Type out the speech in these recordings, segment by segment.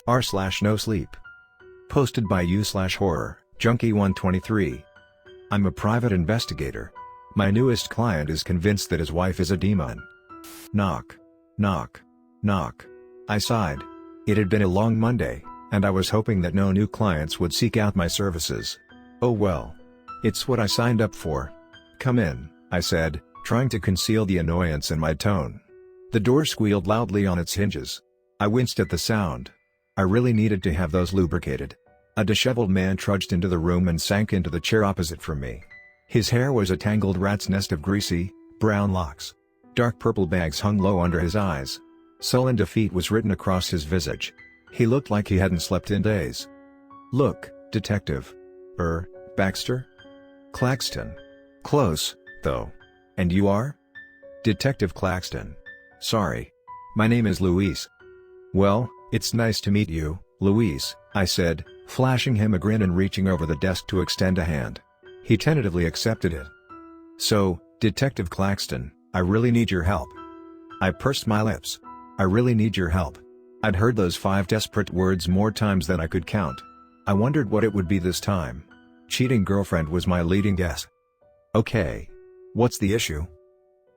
r/NoSleep. Posted by u/horror, junkie123. I'm a private investigator. My newest client is convinced that his wife is a demon. Knock. Knock. Knock. I sighed. It had been a long Monday, and I was hoping that no new clients would seek out my services. Oh well. It's what I signed up for. Come in, I said, trying to conceal the annoyance in my tone. The door squealed loudly on its hinges. I winced at the sound. I really needed to have those lubricated. A disheveled man trudged into the room and sank into the chair opposite from me. His hair was a tangled rat's nest of greasy, brown locks. Dark purple bags hung low under his eyes. Sullen defeat was written across his visage. He looked like he hadn't slept in days. Look, Detective. Baxter? Claxton. Close, though. And you are? Detective Claxton. Sorry. My name is Luis. Well, it's nice to meet you, Luis, I said, flashing him a grin and reaching over the desk to extend a hand. He tentatively accepted it. So, Detective Claxton, I really need your help. I pursed my lips. I really need your help. I'd heard those 5 desperate words more times than I could count. I wondered what it would be this time. Cheating girlfriend was my leading guess. Okay. What's the issue?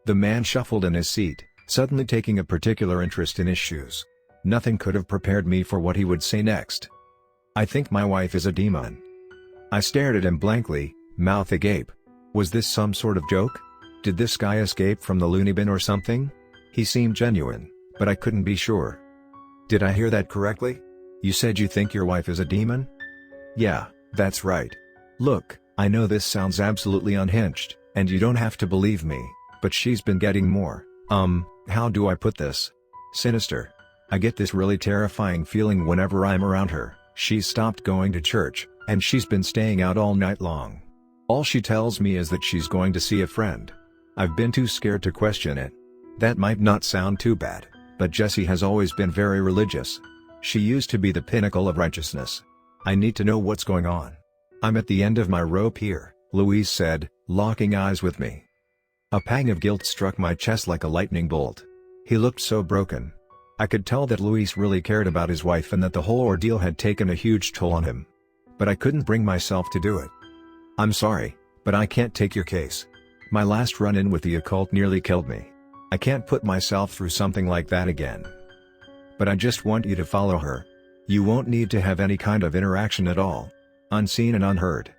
The man shuffled in his seat, suddenly taking a particular interest in his shoes. Nothing could have prepared me for what he would say next. I think my wife is a demon. I stared at him blankly, mouth agape. Was this some sort of joke? Did this guy escape from the loony bin or something? He seemed genuine, but I couldn't be sure. Did I hear that correctly? You said you think your wife is a demon? Yeah, that's right. Look, I know this sounds absolutely unhinged, and you don't have to believe me, but she's been getting more, how do I put this? Sinister. I get this really terrifying feeling whenever I'm around her. She's stopped going to church, and she's been staying out all night long. All she tells me is that she's going to see a friend. I've been too scared to question it. That might not sound too bad, but Jessie has always been very religious. She used to be the pinnacle of righteousness. I need to know what's going on. I'm at the end of my rope here, Louise said, locking eyes with me. A pang of guilt struck my chest like a lightning bolt. He looked so broken. I could tell that Luis really cared about his wife and that the whole ordeal had taken a huge toll on him. But I couldn't bring myself to do it. I'm sorry, but I can't take your case. My last run-in with the occult nearly killed me. I can't put myself through something like that again. But I just want you to follow her. You won't need to have any kind of interaction at all. Unseen and unheard.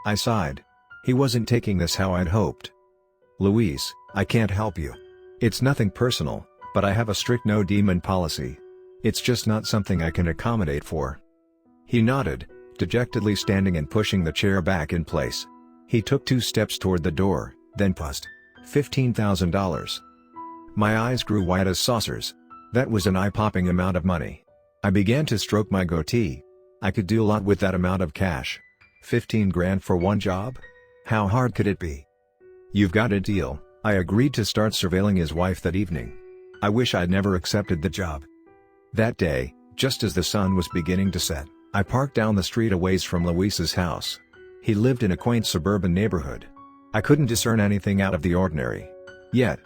I sighed. He wasn't taking this how I'd hoped. Luis, I can't help you. It's nothing personal, but I have a strict no-demon policy. It's just not something I can accommodate for. He nodded, dejectedly standing and pushing the chair back in place. He took 2 steps toward the door, then paused. $15,000. My eyes grew wide as saucers. That was an eye-popping amount of money. I began to stroke my goatee. I could do a lot with that amount of cash. 15 grand for one job? How hard could it be? You've got a deal. I agreed to start surveilling his wife that evening. I wish I'd never accepted the job. That day, just as the sun was beginning to set, I parked down the street a ways from Luis's house. He lived in a quaint suburban neighborhood. I couldn't discern anything out of the ordinary. Yet.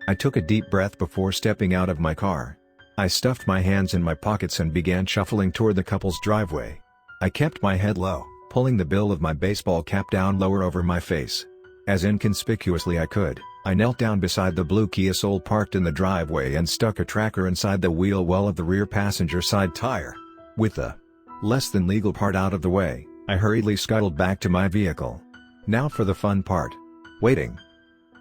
I took a deep breath before stepping out of my car. I stuffed my hands in my pockets and began shuffling toward the couple's driveway. I kept my head low, pulling the bill of my baseball cap down lower over my face. As inconspicuously I could, I knelt down beside the blue Kia Soul parked in the driveway and stuck a tracker inside the wheel well of the rear passenger side tire. With the less than legal part out of the way, I hurriedly scuttled back to my vehicle. Now for the fun part. Waiting.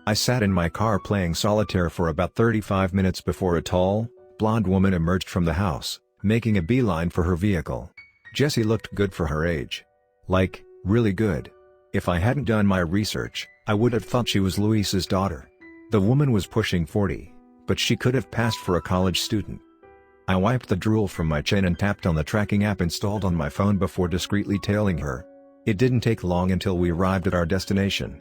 I sat in my car playing solitaire for about 35 minutes before a tall, blonde woman emerged from the house, making a beeline for her vehicle. Jessie looked good for her age. Like, really good. If I hadn't done my research, I would have thought she was Luis's daughter. The woman was pushing 40, but she could have passed for a college student. I wiped the drool from my chin and tapped on the tracking app installed on my phone before discreetly tailing her. It didn't take long until we arrived at our destination.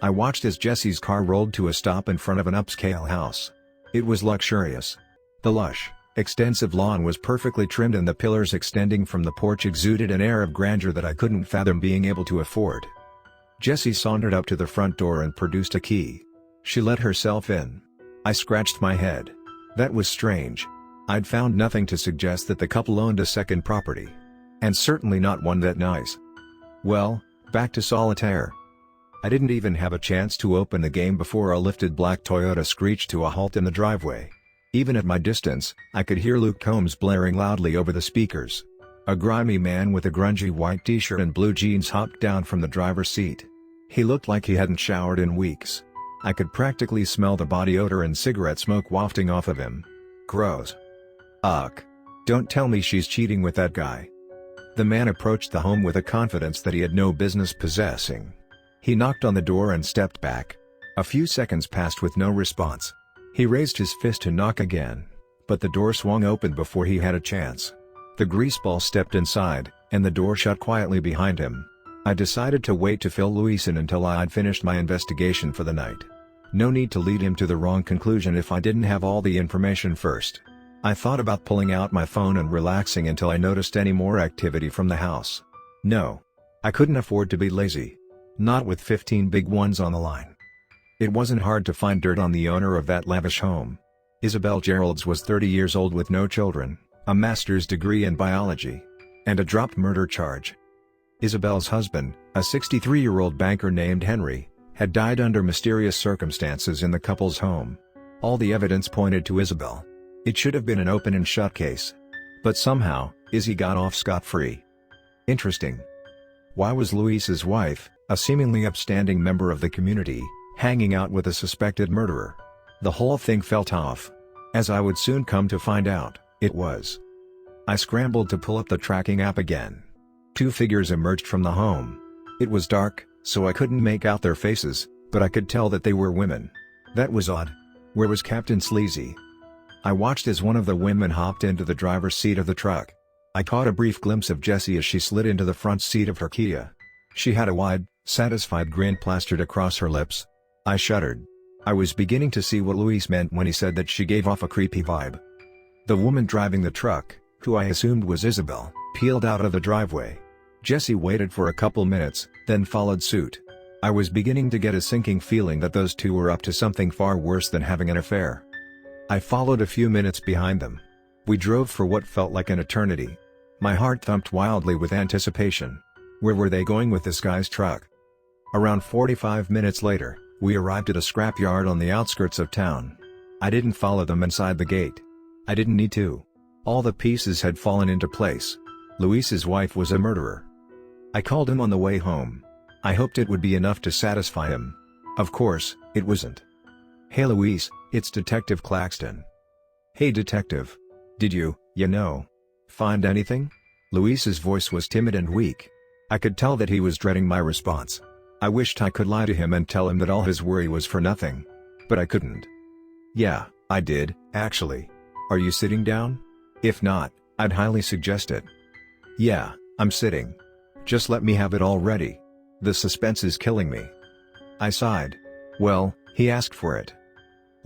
I watched as Jessie's car rolled to a stop in front of an upscale house. It was luxurious. The lush, extensive lawn was perfectly trimmed and the pillars extending from the porch exuded an air of grandeur that I couldn't fathom being able to afford. Jessie sauntered up to the front door and produced a key. She let herself in. I scratched my head. That was strange. I'd found nothing to suggest that the couple owned a second property. And certainly not one that nice. Well, back to solitaire. I didn't even have a chance to open the game before a lifted black Toyota screeched to a halt in the driveway. Even at my distance, I could hear Luke Combs blaring loudly over the speakers. A grimy man with a grungy white t-shirt and blue jeans hopped down from the driver's seat. He looked like he hadn't showered in weeks. I could practically smell the body odor and cigarette smoke wafting off of him. Gross. Ugh. Don't tell me she's cheating with that guy. The man approached the home with a confidence that he had no business possessing. He knocked on the door and stepped back. A few seconds passed with no response. He raised his fist to knock again, but the door swung open before he had a chance. The greaseball stepped inside, and the door shut quietly behind him. I decided to wait to fill Luis in until I'd finished my investigation for the night. No need to lead him to the wrong conclusion if I didn't have all the information first. I thought about pulling out my phone and relaxing until I noticed any more activity from the house. No. I couldn't afford to be lazy. Not with 15 big ones on the line. It wasn't hard to find dirt on the owner of that lavish home. Isabel Geralds was 30 years old with no children, a master's degree in biology, and a dropped murder charge. Isabel's husband, a 63-year-old banker named Henry, had died under mysterious circumstances in the couple's home. All the evidence pointed to Isabel. It should have been an open and shut case. But somehow, Izzy got off scot-free. Interesting. Why was Luis's wife, a seemingly upstanding member of the community, hanging out with a suspected murderer? The whole thing felt off. As I would soon come to find out, it was. I scrambled to pull up the tracking app again. Two figures emerged from the home. It was dark, so I couldn't make out their faces, but I could tell that they were women. That was odd. Where was Captain Sleazy? I watched as one of the women hopped into the driver's seat of the truck. I caught a brief glimpse of Jessie as she slid into the front seat of her Kia. She had a wide, satisfied grin plastered across her lips. I shuddered. I was beginning to see what Luis meant when he said that she gave off a creepy vibe. The woman driving the truck, who I assumed was Isabel, peeled out of the driveway. Jessie waited for a couple minutes, then followed suit. I was beginning to get a sinking feeling that those two were up to something far worse than having an affair. I followed a few minutes behind them. We drove for what felt like an eternity. My heart thumped wildly with anticipation. Where were they going with this guy's truck? Around 45 minutes later, we arrived at a scrapyard on the outskirts of town. I didn't follow them inside the gate. I didn't need to. All the pieces had fallen into place. Luis's wife was a murderer. I called him on the way home. I hoped it would be enough to satisfy him. Of course, it wasn't. "Hey Luis, it's Detective Claxton." "Hey detective. Did you find anything?" Luis's voice was timid and weak. I could tell that he was dreading my response. I wished I could lie to him and tell him that all his worry was for nothing. But I couldn't. "Yeah, I did, actually. Are you sitting down? If not, I'd highly suggest it." "Yeah, I'm sitting. Just let me have it all ready. The suspense is killing me." I sighed. "Well, he asked for it."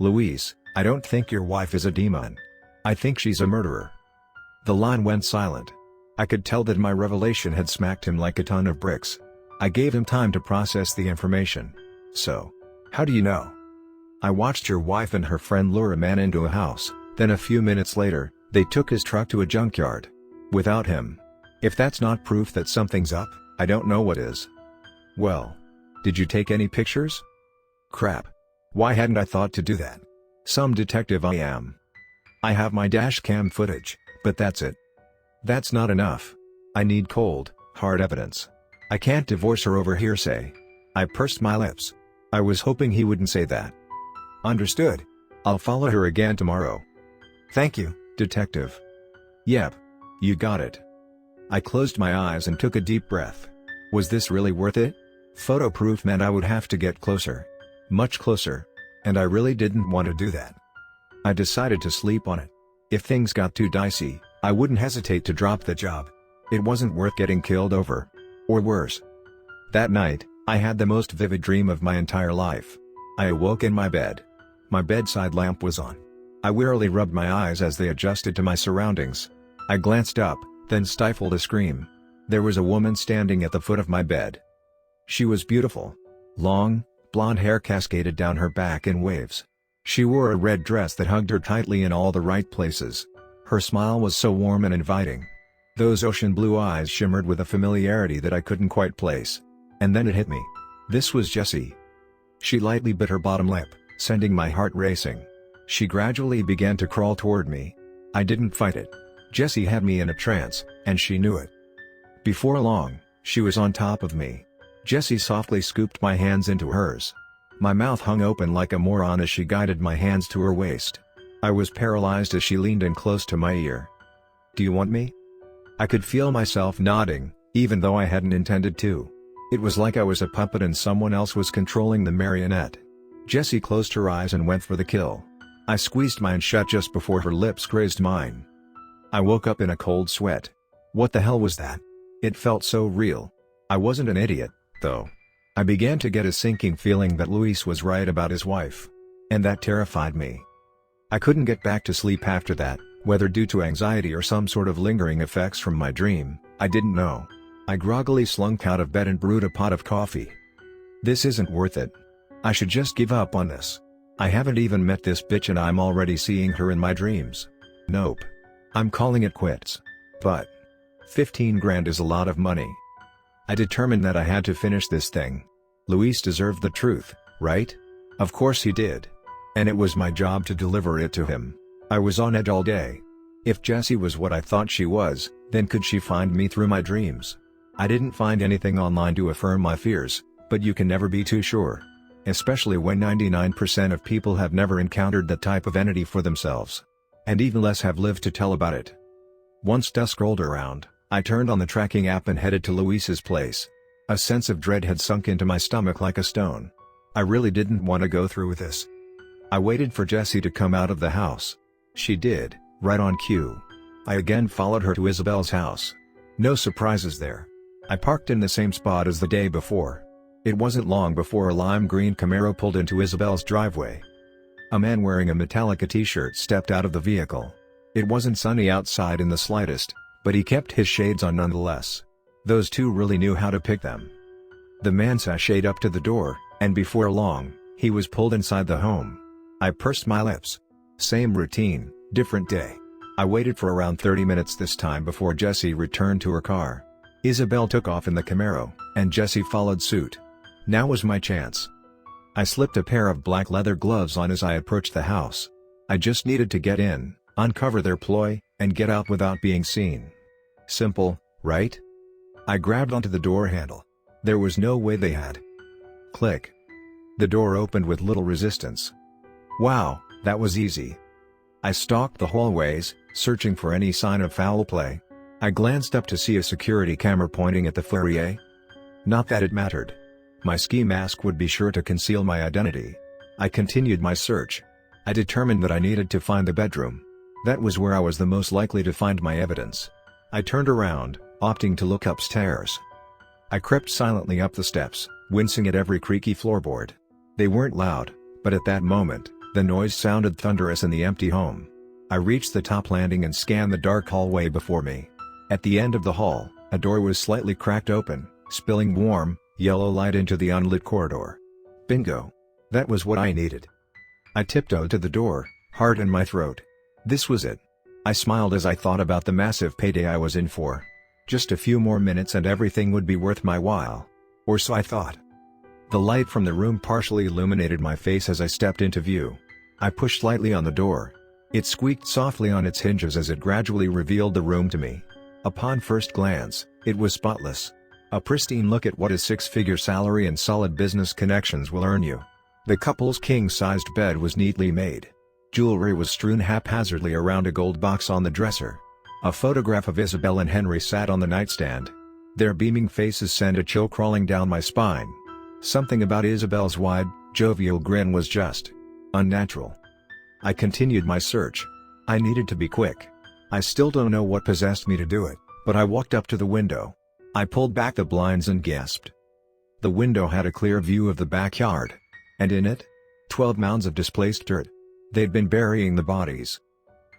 "Luis, I don't think your wife is a demon. I think she's a murderer." The line went silent. I could tell that my revelation had smacked him like a ton of bricks. I gave him time to process the information. "So, how do you know?" "I watched your wife and her friend lure a man into a house, then a few minutes later, they took his truck to a junkyard. Without him. If that's not proof that something's up, I don't know what is." "Well, did you take any pictures?" "Crap. Why hadn't I thought to do that? Some detective I am. I have my dash cam footage, but that's it." "That's not enough. I need cold, hard evidence. I can't divorce her over hearsay." I pursed my lips. I was hoping he wouldn't say that. "Understood. I'll follow her again tomorrow." "Thank you, detective." "Yep. You got it." I closed my eyes and took a deep breath. Was this really worth it? Photo proof meant I would have to get closer. Much closer. And I really didn't want to do that. I decided to sleep on it. If things got too dicey, I wouldn't hesitate to drop the job. It wasn't worth getting killed over. Or worse. That night, I had the most vivid dream of my entire life. I awoke in my bed. My bedside lamp was on. I wearily rubbed my eyes as they adjusted to my surroundings. I glanced up, then stifled a scream. There was a woman standing at the foot of my bed. She was beautiful. Long, blonde hair cascaded down her back in waves. She wore a red dress that hugged her tightly in all the right places. Her smile was so warm and inviting. Those ocean blue eyes shimmered with a familiarity that I couldn't quite place. And then it hit me. This was Jessie. She lightly bit her bottom lip, sending my heart racing. She gradually began to crawl toward me. I didn't fight it. Jessie had me in a trance, and she knew it. Before long, she was on top of me. Jessie softly scooped my hands into hers. My mouth hung open like a moron as she guided my hands to her waist. I was paralyzed as she leaned in close to my ear. "Do you want me?" I could feel myself nodding, even though I hadn't intended to. It was like I was a puppet and someone else was controlling the marionette. Jessie closed her eyes and went for the kill. I squeezed mine shut just before her lips grazed mine. I woke up in a cold sweat. What the hell was that? It felt so real. I wasn't an idiot, though. I began to get a sinking feeling that Luis was right about his wife. And that terrified me. I couldn't get back to sleep after that, whether due to anxiety or some sort of lingering effects from my dream, I didn't know. I groggily slunk out of bed and brewed a pot of coffee. This isn't worth it. I should just give up on this. I haven't even met this bitch and I'm already seeing her in my dreams. Nope. I'm calling it quits. But 15 grand is a lot of money. I determined that I had to finish this thing. Luis deserved the truth, right? Of course he did. And it was my job to deliver it to him. I was on edge all day. If Jessie was what I thought she was, then could she find me through my dreams? I didn't find anything online to affirm my fears, but you can never be too sure. Especially when 99% of people have never encountered that type of entity for themselves. And even less have lived to tell about it. Once dusk rolled around, I turned on the tracking app and headed to Luis's place. A sense of dread had sunk into my stomach like a stone. I really didn't want to go through with this. I waited for Jessie to come out of the house. She did, right on cue. I again followed her to Isabel's house. No surprises there. I parked in the same spot as the day before. It wasn't long before a lime green Camaro pulled into Isabel's driveway. A man wearing a Metallica t-shirt stepped out of the vehicle. It wasn't sunny outside in the slightest, but he kept his shades on nonetheless. Those two really knew how to pick them. The man sashayed up to the door, and before long, he was pulled inside the home. I pursed my lips. Same routine, different day. I waited for around 30 minutes this time before Jessie returned to her car. Isabel took off in the Camaro, and Jessie followed suit. Now was my chance. I slipped a pair of black leather gloves on as I approached the house. I just needed to get in, uncover their ploy, and get out without being seen. Simple, right? I grabbed onto the door handle. There was no way they had. Click. The door opened with little resistance. Wow, that was easy. I stalked the hallways, searching for any sign of foul play. I glanced up to see a security camera pointing at the foyer. Not that it mattered. My ski mask would be sure to conceal my identity. I continued my search. I determined that I needed to find the bedroom. That was where I was the most likely to find my evidence. I turned around, opting to look upstairs. I crept silently up the steps, wincing at every creaky floorboard. They weren't loud, but at that moment, the noise sounded thunderous in the empty home. I reached the top landing and scanned the dark hallway before me. At the end of the hall, a door was slightly cracked open, spilling warm, yellow light into the unlit corridor. Bingo! That was what I needed. I tiptoed to the door, heart in my throat. This was it. I smiled as I thought about the massive payday I was in for. Just a few more minutes and everything would be worth my while. Or so I thought. The light from the room partially illuminated my face as I stepped into view. I pushed lightly on the door. It squeaked softly on its hinges as it gradually revealed the room to me. Upon first glance, it was spotless. A pristine look at what a six-figure salary and solid business connections will earn you. The couple's king-sized bed was neatly made. Jewelry was strewn haphazardly around a gold box on the dresser. A photograph of Isabel and Henry sat on the nightstand. Their beaming faces sent a chill crawling down my spine. Something about Isabel's wide, jovial grin was just unnatural. I continued my search. I needed to be quick. I still don't know what possessed me to do it, but I walked up to the window. I pulled back the blinds and gasped. The window had a clear view of the backyard. And in it? 12 mounds of displaced dirt. They'd been burying the bodies.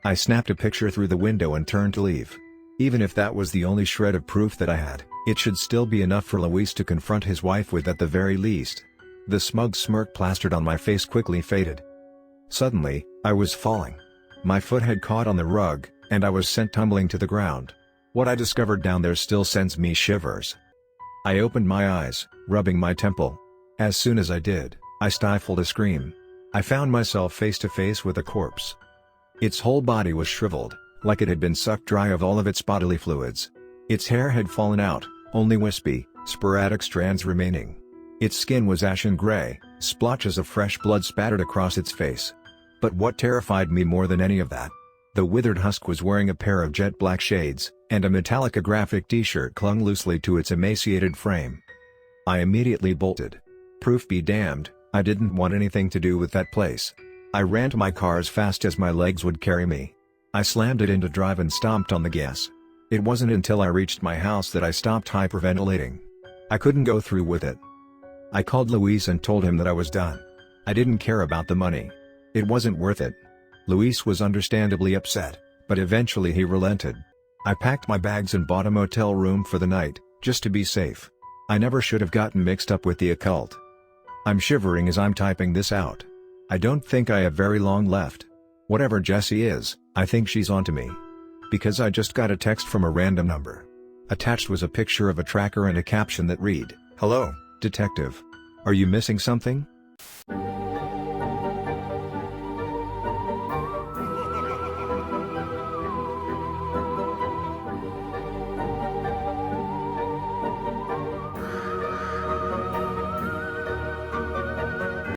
I snapped a picture through the window and turned to leave. Even if that was the only shred of proof that I had, it should still be enough for Luis to confront his wife with at the very least. The smug smirk plastered on my face quickly faded. Suddenly, I was falling. My foot had caught on the rug, and I was sent tumbling to the ground. What I discovered down there still sends me shivers. I opened my eyes, rubbing my temple. As soon as I did, I stifled a scream. I found myself face to face with a corpse. Its whole body was shriveled, like it had been sucked dry of all of its bodily fluids. Its hair had fallen out, only wispy, sporadic strands remaining. Its skin was ashen gray, splotches of fresh blood spattered across its face. But what terrified me more than any of that? The withered husk was wearing a pair of jet black shades, and a Metallica graphic t-shirt clung loosely to its emaciated frame. I immediately bolted. Proof be damned, I didn't want anything to do with that place. I ran to my car as fast as my legs would carry me. I slammed it into drive and stomped on the gas. It wasn't until I reached my house that I stopped hyperventilating. I couldn't go through with it. I called Luis and told him that I was done. I didn't care about the money. It wasn't worth it. Luis was understandably upset, but eventually he relented. I packed my bags and bought a motel room for the night, just to be safe. I never should have gotten mixed up with the occult. I'm shivering as I'm typing this out. I don't think I have very long left. Whatever Jessie is, I think she's onto me. Because I just got a text from a random number. Attached was a picture of a tracker and a caption that read, "Hello, detective. Are you missing something?